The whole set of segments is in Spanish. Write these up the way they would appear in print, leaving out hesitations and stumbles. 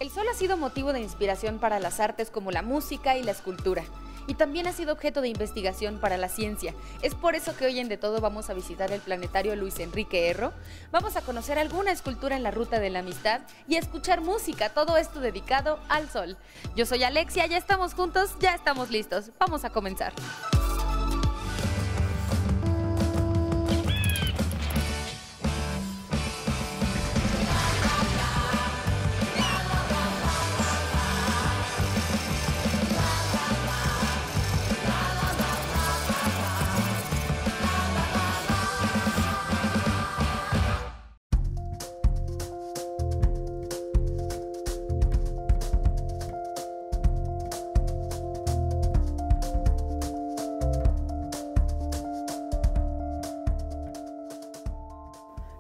El Sol ha sido motivo de inspiración para las artes como la música y la escultura. Y también ha sido objeto de investigación para la ciencia. Es por eso que hoy en De Todo vamos a visitar el planetario Luis Enrique Erro, vamos a conocer alguna escultura en la Ruta de la Amistad y a escuchar música, todo esto dedicado al Sol. Yo soy Alexia, ya estamos juntos, ya estamos listos. Vamos a comenzar.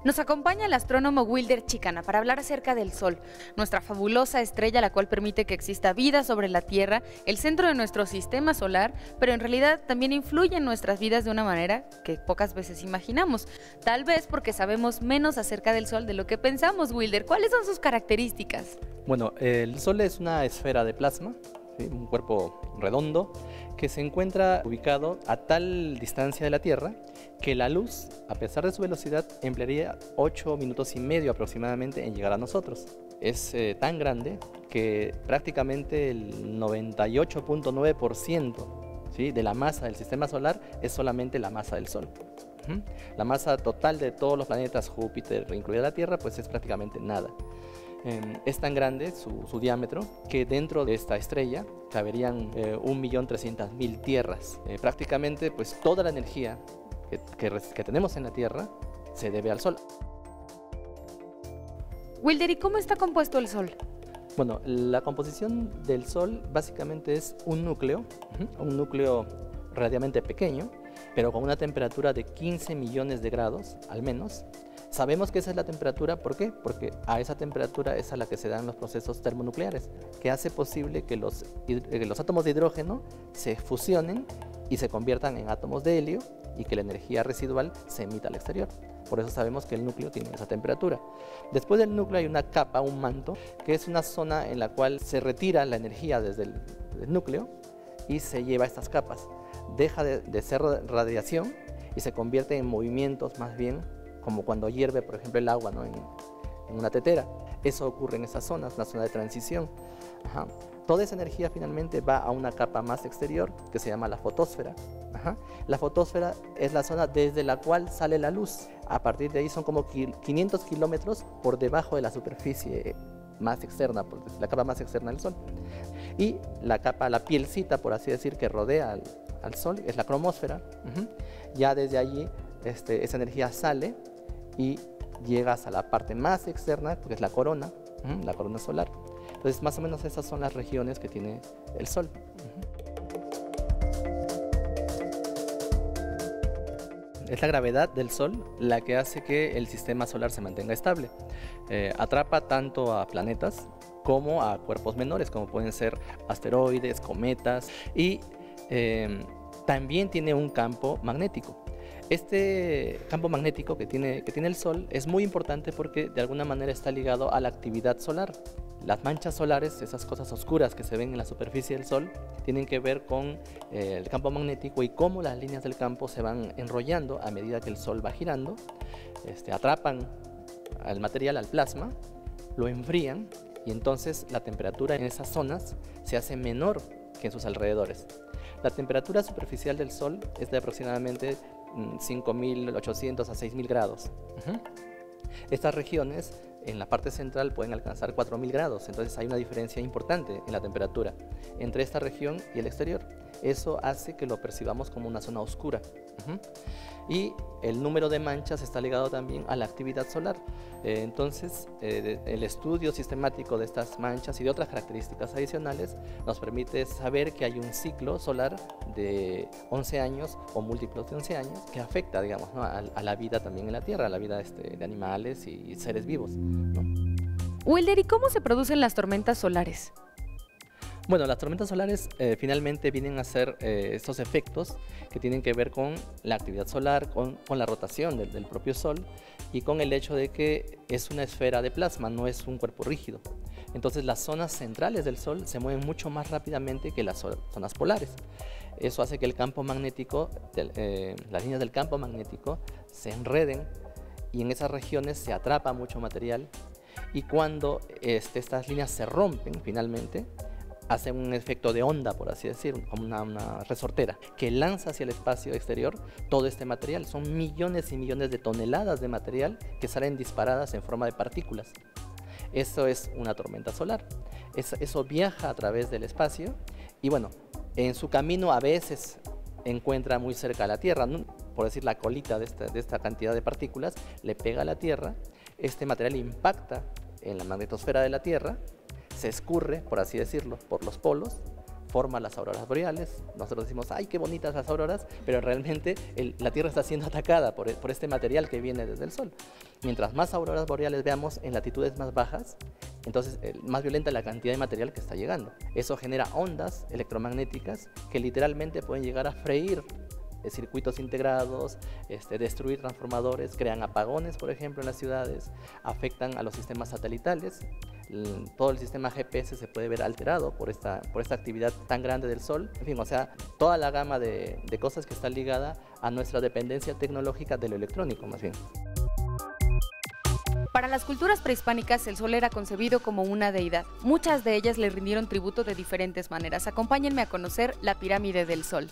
Nos acompaña el astrónomo Wilder Chicana para hablar acerca del Sol, nuestra fabulosa estrella la cual permite que exista vida sobre la Tierra, el centro de nuestro sistema solar, pero en realidad también influye en nuestras vidas de una manera que pocas veces imaginamos. Tal vez porque sabemos menos acerca del Sol de lo que pensamos, Wilder. ¿Cuáles son sus características? Bueno, el Sol es una esfera de plasma, ¿sí? Un cuerpo redondo que se encuentra ubicado a tal distancia de la Tierra que la luz, a pesar de su velocidad, emplearía 8 minutos y medio aproximadamente en llegar a nosotros. Es tan grande que prácticamente el 98.9%, ¿sí?, de la masa del sistema solar es solamente la masa del Sol. La masa total de todos los planetas, Júpiter, incluida la Tierra, pues es prácticamente nada. Es tan grande su diámetro que dentro de esta estrella caberían 1.300.000 tierras. Prácticamente pues toda la energía que tenemos en la Tierra se debe al Sol. Wilder, ¿y cómo está compuesto el Sol? Bueno, la composición del Sol básicamente es un núcleo relativamente pequeño, pero con una temperatura de 15 millones de grados al menos. Sabemos que esa es la temperatura, ¿por qué? Porque a esa temperatura es a la que se dan los procesos termonucleares, que hace posible que los átomos de hidrógeno se fusionen y se conviertan en átomos de helio y que la energía residual se emita al exterior. Por eso sabemos que el núcleo tiene esa temperatura. Después del núcleo hay una capa, un manto, que es una zona en la cual se retira la energía desde el núcleo y se lleva a estas capas. Deja de ser radiación y se convierte en movimientos más bien como cuando hierve, por ejemplo, el agua, ¿no?, en una tetera. Eso ocurre en esas zonas, una zona de transición. Toda esa energía finalmente va a una capa más exterior que se llama la fotosfera. La fotosfera es la zona desde la cual sale la luz. A partir de ahí son como 500 kilómetros por debajo de la superficie más externa, la capa más externa del Sol. Y la capa, la pielcita, por así decir, que rodea al Sol, es la cromósfera. Ya desde allí esa energía sale y llega hasta la parte más externa, que es la corona solar. Entonces, más o menos esas son las regiones que tiene el Sol. Es la gravedad del Sol la que hace que el sistema solar se mantenga estable. Atrapa tanto a planetas como a cuerpos menores, como pueden ser asteroides, cometas, y también tiene un campo magnético. Este campo magnético que tiene el Sol es muy importante porque de alguna manera está ligado a la actividad solar. Las manchas solares, esas cosas oscuras que se ven en la superficie del Sol, tienen que ver con el campo magnético y cómo las líneas del campo se van enrollando a medida que el Sol va girando. Atrapan al material, al plasma, lo enfrían y entonces la temperatura en esas zonas se hace menor que en sus alrededores. La temperatura superficial del Sol es de aproximadamente 5.800 a 6.000 grados. Estas regiones en la parte central pueden alcanzar 4.000 grados, entonces hay una diferencia importante en la temperatura entre esta región y el exterior. Eso hace que lo percibamos como una zona oscura. Y el número de manchas está ligado también a la actividad solar. Entonces, el estudio sistemático de estas manchas y de otras características adicionales nos permite saber que hay un ciclo solar de 11 años o múltiplos de 11 años que afecta, digamos, ¿no?, a la vida también en la Tierra, a la vida de animales y seres vivos, ¿no? Wilder, ¿y cómo se producen las tormentas solares? Bueno, las tormentas solares finalmente vienen a ser estos efectos que tienen que ver con la actividad solar, con la rotación del propio Sol y con el hecho de que es una esfera de plasma, no es un cuerpo rígido. Entonces las zonas centrales del Sol se mueven mucho más rápidamente que las zonas polares. Eso hace que el campo magnético, las líneas del campo magnético se enreden y en esas regiones se atrapa mucho material, y cuando estas líneas se rompen finalmente, hacen un efecto de onda, por así decir, como una resortera, que lanza hacia el espacio exterior todo este material. Son millones y millones de toneladas de material que salen disparadas en forma de partículas. Eso es una tormenta solar. Eso viaja a través del espacio y bueno, en su camino a veces encuentra muy cerca a la Tierra, ¿no? Por decir, la colita de esta cantidad de partículas le pega a la Tierra, este material impacta en la magnetosfera de la Tierra, se escurre, por así decirlo, por los polos, forma las auroras boreales. Nosotros decimos, ¡ay, qué bonitas las auroras! Pero realmente la Tierra está siendo atacada por este material que viene desde el Sol. Mientras más auroras boreales veamos en latitudes más bajas, entonces más violenta la cantidad de material que está llegando. Eso genera ondas electromagnéticas que literalmente pueden llegar a freír circuitos integrados, destruir transformadores, crean apagones, por ejemplo, en las ciudades, afectan a los sistemas satelitales. Todo el sistema GPS se puede ver alterado por esta actividad tan grande del Sol. En fin, o sea, toda la gama de cosas que está ligada a nuestra dependencia tecnológica de lo electrónico, más bien. Para las culturas prehispánicas, el Sol era concebido como una deidad. Muchas de ellas le rindieron tributo de diferentes maneras. Acompáñenme a conocer la pirámide del Sol.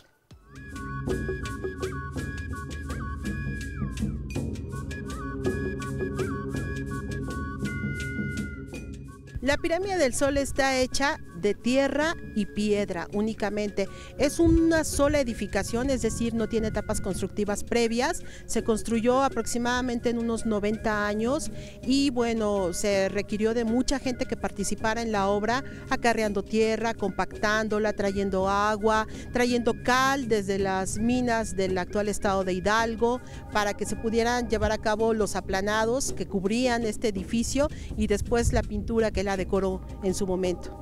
La pirámide del Sol está hecha de tierra y piedra únicamente. Es una sola edificación, es decir, no tiene etapas constructivas previas. Se construyó aproximadamente en unos 90 años y bueno, se requirió de mucha gente que participara en la obra, acarreando tierra, compactándola, trayendo agua, trayendo cal desde las minas del actual estado de Hidalgo para que se pudieran llevar a cabo los aplanados que cubrían este edificio y después la pintura que la decoró en su momento.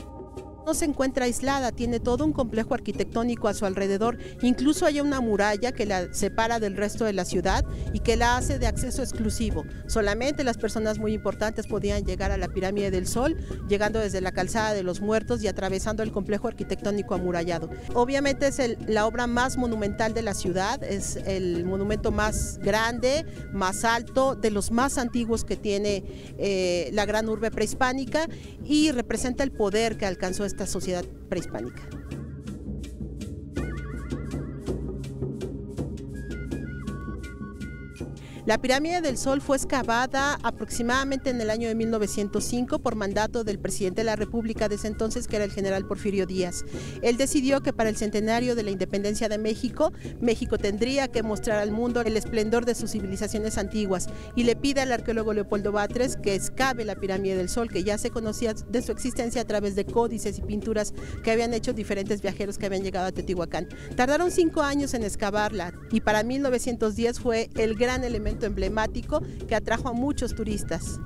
No se encuentra aislada, tiene todo un complejo arquitectónico a su alrededor, incluso hay una muralla que la separa del resto de la ciudad y que la hace de acceso exclusivo. Solamente las personas muy importantes podían llegar a la pirámide del Sol, llegando desde la calzada de los Muertos y atravesando el complejo arquitectónico amurallado. Obviamente es la obra más monumental de la ciudad, es el monumento más grande, más alto, de los más antiguos que tiene la gran urbe prehispánica y representa el poder que alcanzó esta sociedad prehispánica. La pirámide del Sol fue excavada aproximadamente en el año de 1905 por mandato del presidente de la República de ese entonces, que era el general Porfirio Díaz. Él decidió que para el centenario de la independencia de México, México tendría que mostrar al mundo el esplendor de sus civilizaciones antiguas y le pide al arqueólogo Leopoldo Batres que excave la pirámide del Sol, que ya se conocía de su existencia a través de códices y pinturas que habían hecho diferentes viajeros que habían llegado a Teotihuacán. Tardaron 5 años en excavarla y para 1910 fue el gran elemento emblemático que atrajo a muchos turistas.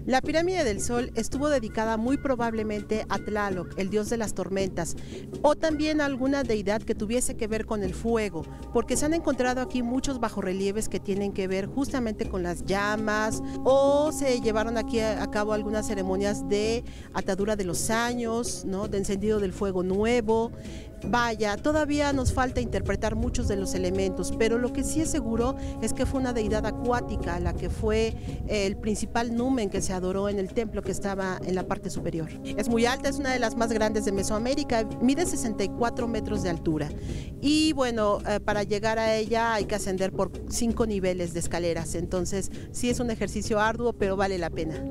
La pirámide del Sol estuvo dedicada muy probablemente a Tlaloc, el dios de las tormentas, o también a alguna deidad que tuviese que ver con el fuego, porque se han encontrado aquí muchos bajorrelieves que tienen que ver justamente con las llamas, o se llevaron aquí a cabo algunas ceremonias de atadura de los años, ¿no?, de encendido del fuego nuevo. Vaya, todavía nos falta interpretar muchos de los elementos, pero lo que sí es seguro es que fue una deidad acuática, la que fue el principal numen que se adoró en el templo que estaba en la parte superior. Es muy alta, es una de las más grandes de Mesoamérica, mide 64 metros de altura y bueno, para llegar a ella hay que ascender por 5 niveles de escaleras, entonces sí es un ejercicio arduo, pero vale la pena.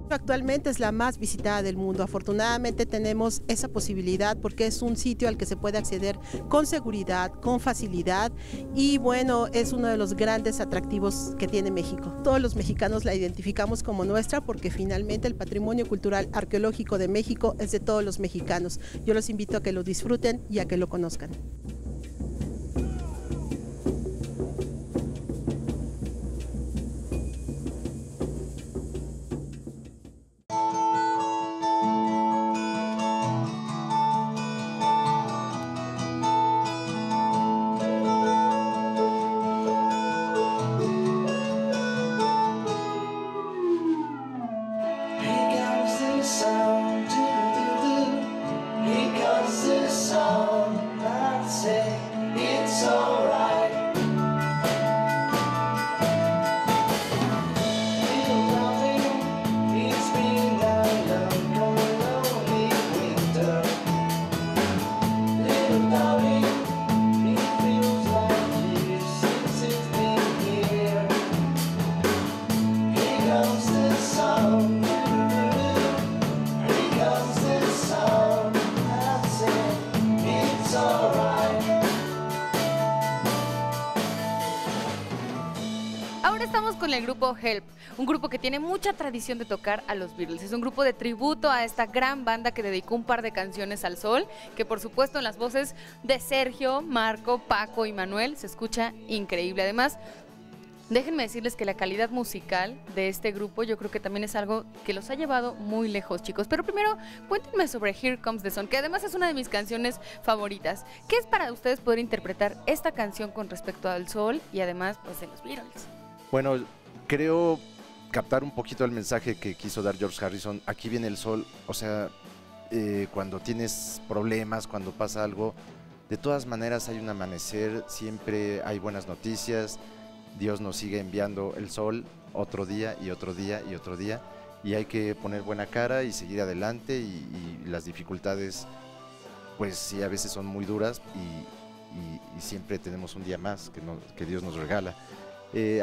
Actualmente es la más visitada del mundo. Afortunadamente tenemos esa posibilidad porque es un sitio al que se puede acceder con seguridad, con facilidad y bueno, es uno de los grandes atractivos que tiene México. Todos los mexicanos la identificamos como nuestra porque finalmente el patrimonio cultural arqueológico de México es de todos los mexicanos. Yo los invito a que lo disfruten y a que lo conozcan. estamos con el grupo Help, un grupo que tiene mucha tradición de tocar a los Beatles. Es un grupo de tributo a esta gran banda que dedicó un par de canciones al sol, que por supuesto en las voces de Sergio, Marco, Paco y Manuel se escucha increíble. Además, déjenme decirles que la calidad musical de este grupo yo creo que también es algo que los ha llevado muy lejos, chicos. Pero primero, cuéntenme sobre Here Comes the Sun, que además es una de mis canciones favoritas. ¿Qué es para ustedes poder interpretar esta canción con respecto al sol y además pues de los Beatles? Bueno, creo captar un poquito el mensaje que quiso dar George Harrison. Aquí viene el sol, o sea, cuando tienes problemas, cuando pasa algo, de todas maneras hay un amanecer, siempre hay buenas noticias. Dios nos sigue enviando el sol otro día y otro día y otro día, y hay que poner buena cara y seguir adelante, y las dificultades pues sí a veces son muy duras, y siempre tenemos un día más que Dios nos regala.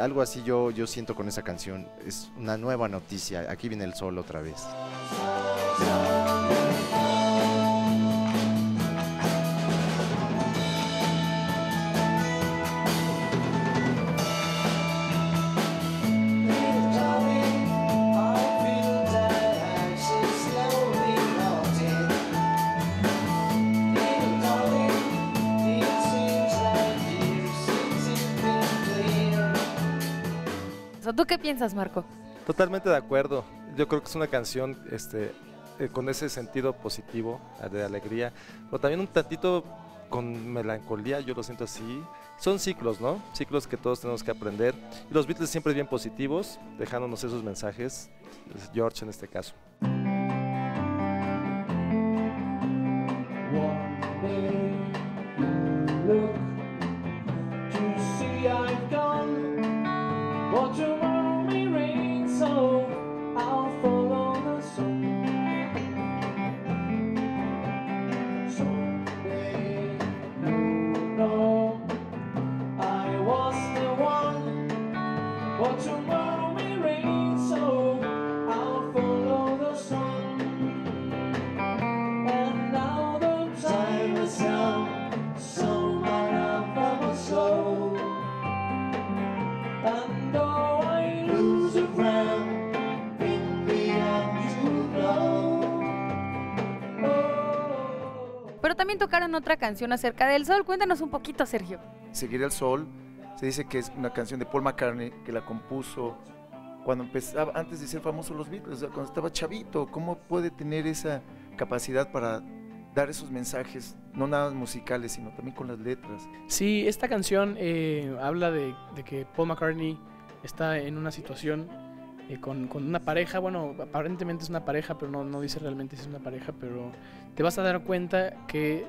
Algo así yo siento con esa canción, es una nueva noticia, aquí viene el sol otra vez. ¿Tú qué piensas, Marco? Totalmente de acuerdo. Yo creo que es una canción con ese sentido positivo, de alegría, pero también un tantito con melancolía, yo lo siento así. Son ciclos, ¿no? Ciclos que todos tenemos que aprender. Y los Beatles siempre bien positivos, dejándonos esos mensajes, George en este caso. Pero también tocaron otra canción acerca del sol. Cuéntanos un poquito, Sergio. Seguir el sol, se dice que es una canción de Paul McCartney que la compuso cuando empezaba, antes de ser famoso los Beatles, o sea, cuando estaba chavito. ¿Cómo puede tener esa capacidad para dar esos mensajes, no nada musicales, sino también con las letras? Sí, esta canción habla de que Paul McCartney está en una situación con una pareja. Bueno, aparentemente es una pareja, pero no dice realmente si es una pareja, pero te vas a dar cuenta que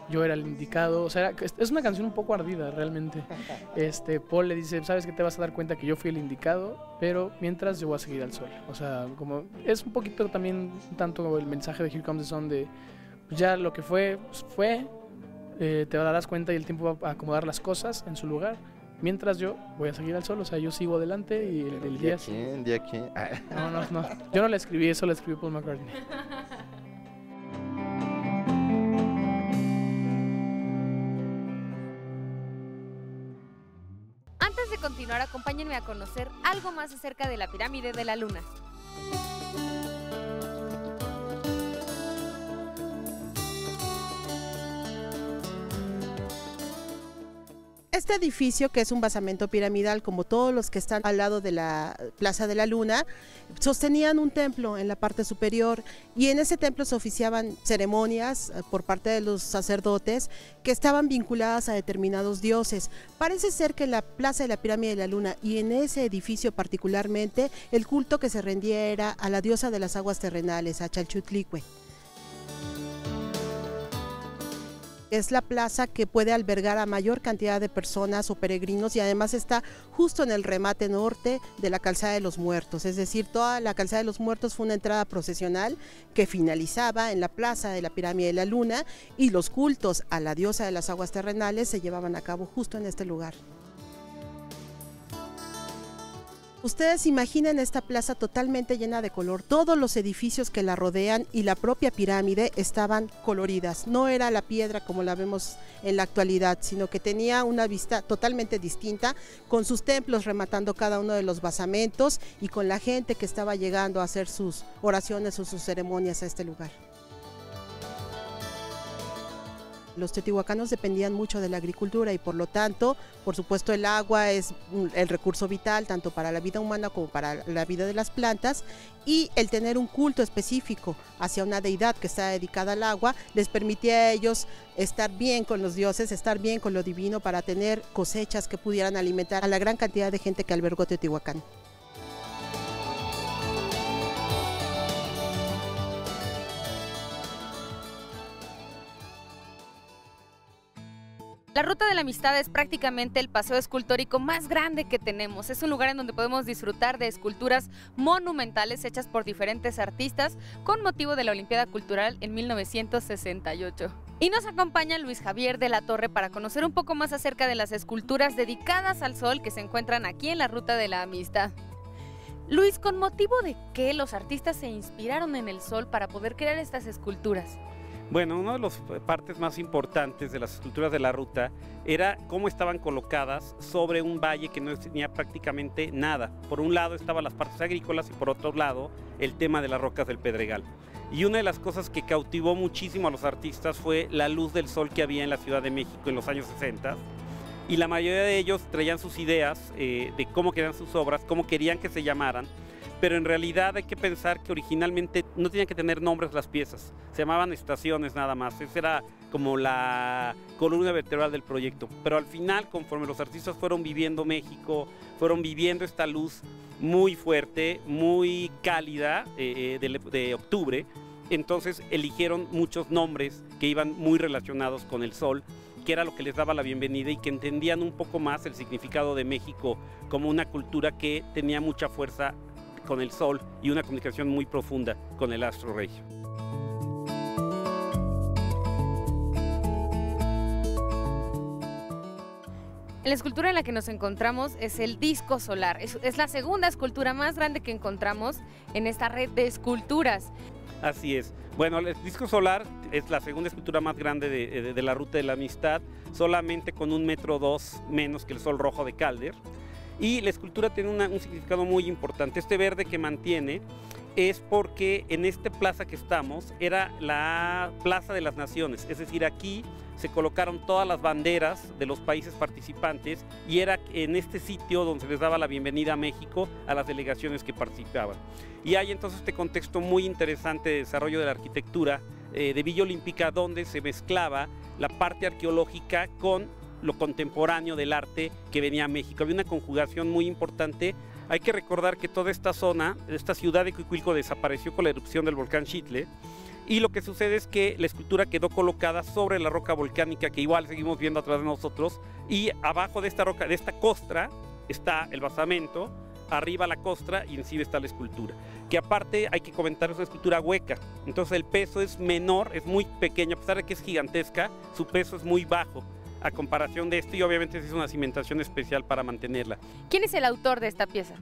yo era el indicado. O sea, es una canción un poco ardida realmente. Paul le dice, sabes que te vas a dar cuenta que yo fui el indicado, pero mientras yo voy a seguir al sol. O sea, como es un poquito también tanto el mensaje de Here Comes the Sun de ya lo que fue, pues fue, te darás cuenta y el tiempo va a acomodar las cosas en su lugar. Mientras yo voy a seguir al sol, o sea, yo sigo adelante y el día... ¿Día quién? No, yo no la escribí, eso la escribió Paul McCartney. Antes de continuar, acompáñenme a conocer algo más acerca de la pirámide de la luna. Este edificio, que es un basamento piramidal, como todos los que están al lado de la Plaza de la Luna, sostenían un templo en la parte superior, y en ese templo se oficiaban ceremonias por parte de los sacerdotes que estaban vinculadas a determinados dioses. Parece ser que en la Plaza de la Pirámide de la Luna y en ese edificio particularmente, el culto que se rendía era a la diosa de las aguas terrenales, a Chalchutlicue. Es la plaza que puede albergar a mayor cantidad de personas o peregrinos, y además está justo en el remate norte de la Calzada de los Muertos. Es decir, toda la Calzada de los Muertos fue una entrada procesional que finalizaba en la Plaza de la Pirámide de la Luna, y los cultos a la diosa de las aguas terrenales se llevaban a cabo justo en este lugar. Ustedes imaginen esta plaza totalmente llena de color, todos los edificios que la rodean y la propia pirámide estaban coloridas, no era la piedra como la vemos en la actualidad, sino que tenía una vista totalmente distinta, con sus templos rematando cada uno de los basamentos y con la gente que estaba llegando a hacer sus oraciones o sus ceremonias a este lugar. Los teotihuacanos dependían mucho de la agricultura y por lo tanto, por supuesto, el agua es el recurso vital tanto para la vida humana como para la vida de las plantas, y el tener un culto específico hacia una deidad que está dedicada al agua les permitía a ellos estar bien con los dioses, estar bien con lo divino para tener cosechas que pudieran alimentar a la gran cantidad de gente que albergó Teotihuacán. La Ruta de la Amistad es prácticamente el paseo escultórico más grande que tenemos. Es un lugar en donde podemos disfrutar de esculturas monumentales hechas por diferentes artistas con motivo de la Olimpiada Cultural en 1968. Y nos acompaña Luis Javier de la Torre para conocer un poco más acerca de las esculturas dedicadas al sol que se encuentran aquí en la Ruta de la Amistad. Luis, ¿con motivo de qué los artistas se inspiraron en el sol para poder crear estas esculturas? Bueno, una de las partes más importantes de las esculturas de la ruta era cómo estaban colocadas sobre un valle que no tenía prácticamente nada. Por un lado estaban las partes agrícolas y por otro lado el tema de las rocas del Pedregal. Y una de las cosas que cautivó muchísimo a los artistas fue la luz del sol que había en la Ciudad de México en los años 60. Y la mayoría de ellos traían sus ideas de cómo querían sus obras, cómo querían que se llamaran. Pero en realidad hay que pensar que originalmente no tenían que tener nombres las piezas, se llamaban estaciones nada más, esa era como la columna vertebral del proyecto. Pero al final, conforme los artistas fueron viviendo México, fueron viviendo esta luz muy fuerte, muy cálida de octubre, entonces eligieron muchos nombres que iban muy relacionados con el sol, que era lo que les daba la bienvenida y que entendían un poco más el significado de México como una cultura que tenía mucha fuerza con el sol y una comunicación muy profunda con el astro rey. La escultura en la que nos encontramos es el disco solar. Es la segunda escultura más grande que encontramos en esta red de esculturas. Así es. Bueno, el disco solar es la segunda escultura más grande de la Ruta de la Amistad, solamente con 1,2 metros menos que el Sol Rojo de Calder. Y la escultura tiene un significado muy importante. Este verde que mantiene es porque en esta plaza que estamos era la Plaza de las Naciones, es decir, aquí se colocaron todas las banderas de los países participantes y era en este sitio donde se les daba la bienvenida a México a las delegaciones que participaban. Y hay entonces este contexto muy interesante de desarrollo de la arquitectura de Villa Olímpica, donde se mezclaba la parte arqueológica con lo contemporáneo del arte que venía a México. Había una conjugación muy importante. Hay que recordar que toda esta zona, esta ciudad de Cuicuilco, desapareció con la erupción del volcán Xitle, y lo que sucede es que la escultura quedó colocada sobre la roca volcánica que igual seguimos viendo atrás de nosotros, y abajo de esta roca, de esta costra, está el basamento, arriba la costra y encima está la escultura, que aparte hay que comentar, es una escultura hueca, entonces el peso es menor, es muy pequeño, a pesar de que es gigantesca, su peso es muy bajo a comparación de esto, y obviamente se hizo una cimentación especial para mantenerla. ¿Quién es el autor de esta pieza?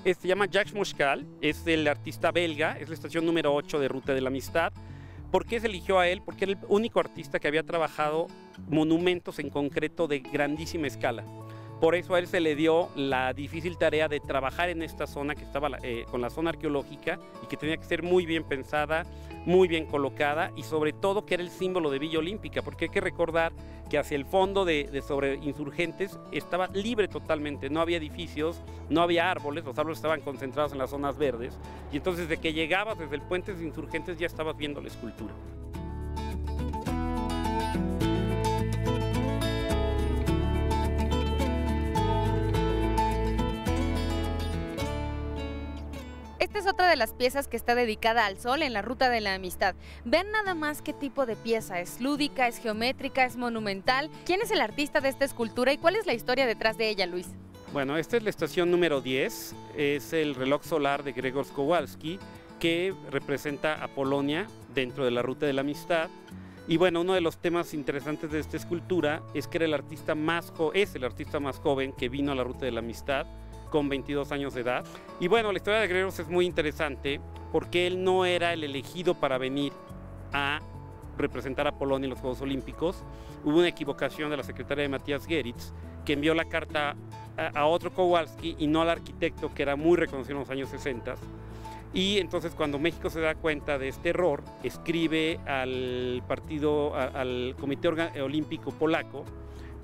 Se llama Jacques Moscal, es el artista belga, es la estación número 8 de Ruta de la Amistad. ¿Por qué se eligió a él? Porque era el único artista que había trabajado monumentos en concreto de grandísima escala. Por eso a él se le dio la difícil tarea de trabajar en esta zona que estaba con la zona arqueológica y que tenía que ser muy bien pensada, muy bien colocada, y sobre todo que era el símbolo de Villa Olímpica, porque hay que recordar que hacia el fondo sobre Insurgentes estaba libre totalmente, no había edificios, no había árboles, los árboles estaban concentrados en las zonas verdes, y entonces de que llegabas desde el puente de Insurgentes ya estabas viendo la escultura. Esta es otra de las piezas que está dedicada al sol en la Ruta de la Amistad. Vean nada más qué tipo de pieza, es lúdica, es geométrica, es monumental. ¿Quién es el artista de esta escultura y cuál es la historia detrás de ella, Luis? Bueno, esta es la estación número 10, es el reloj solar de Gregor Kowalski, que representa a Polonia dentro de la Ruta de la Amistad. Y bueno, uno de los temas interesantes de esta escultura es que era el artista más joven que vino a la Ruta de la Amistad. con 22 años de edad. Y bueno, la historia de Gredos es muy interesante porque él no era el elegido para venir a representar a Polonia en los Juegos Olímpicos. Hubo una equivocación de la secretaria de Matías Geritz, que envió la carta a otro Kowalski y no al arquitecto, que era muy reconocido en los años 60. Y entonces cuando México se da cuenta de este error, escribe al Comité Olímpico Polaco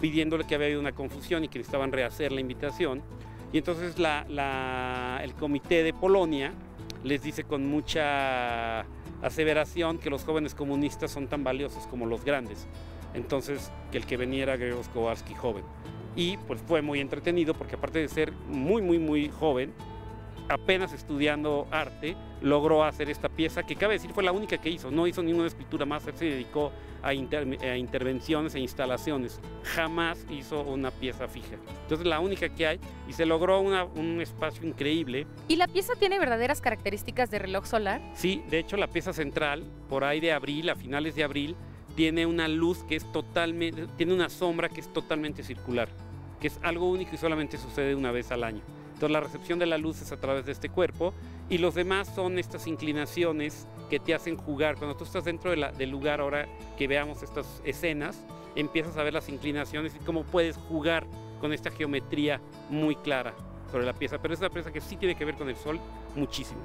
pidiéndole que había habido una confusión y que necesitaban rehacer la invitación. Y entonces el Comité de Polonia les dice con mucha aseveración que los jóvenes comunistas son tan valiosos como los grandes. Entonces, que el que venía era Grzegorz Kowalski joven. Y pues fue muy entretenido porque aparte de ser muy joven, apenas estudiando arte, logró hacer esta pieza que cabe decir fue la única que hizo. No hizo ninguna escultura más, él se dedicó a intervenciones e instalaciones. Jamás hizo una pieza fija. Entonces la única que hay y se logró un espacio increíble. ¿Y la pieza tiene verdaderas características de reloj solar? Sí, de hecho la pieza central, por ahí de abril, a finales de abril, tiene una luz que es totalmente, tiene una sombra que es totalmente circular, que es algo único y solamente sucede una vez al año. Entonces la recepción de la luz es a través de este cuerpo y los demás son estas inclinaciones que te hacen jugar. Cuando tú estás dentro del lugar, ahora que veamos estas escenas, empiezas a ver las inclinaciones y cómo puedes jugar con esta geometría muy clara sobre la pieza. Pero es una pieza que sí tiene que ver con el sol muchísimo.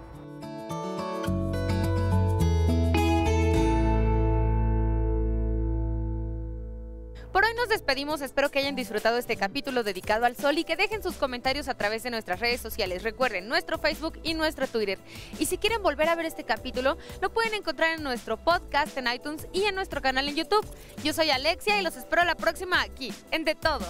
Por hoy nos despedimos, espero que hayan disfrutado este capítulo dedicado al sol y que dejen sus comentarios a través de nuestras redes sociales. Recuerden, nuestro Facebook y nuestro Twitter. Y si quieren volver a ver este capítulo, lo pueden encontrar en nuestro podcast en iTunes y en nuestro canal en YouTube. Yo soy Alexia y los espero la próxima aquí, en De Todo.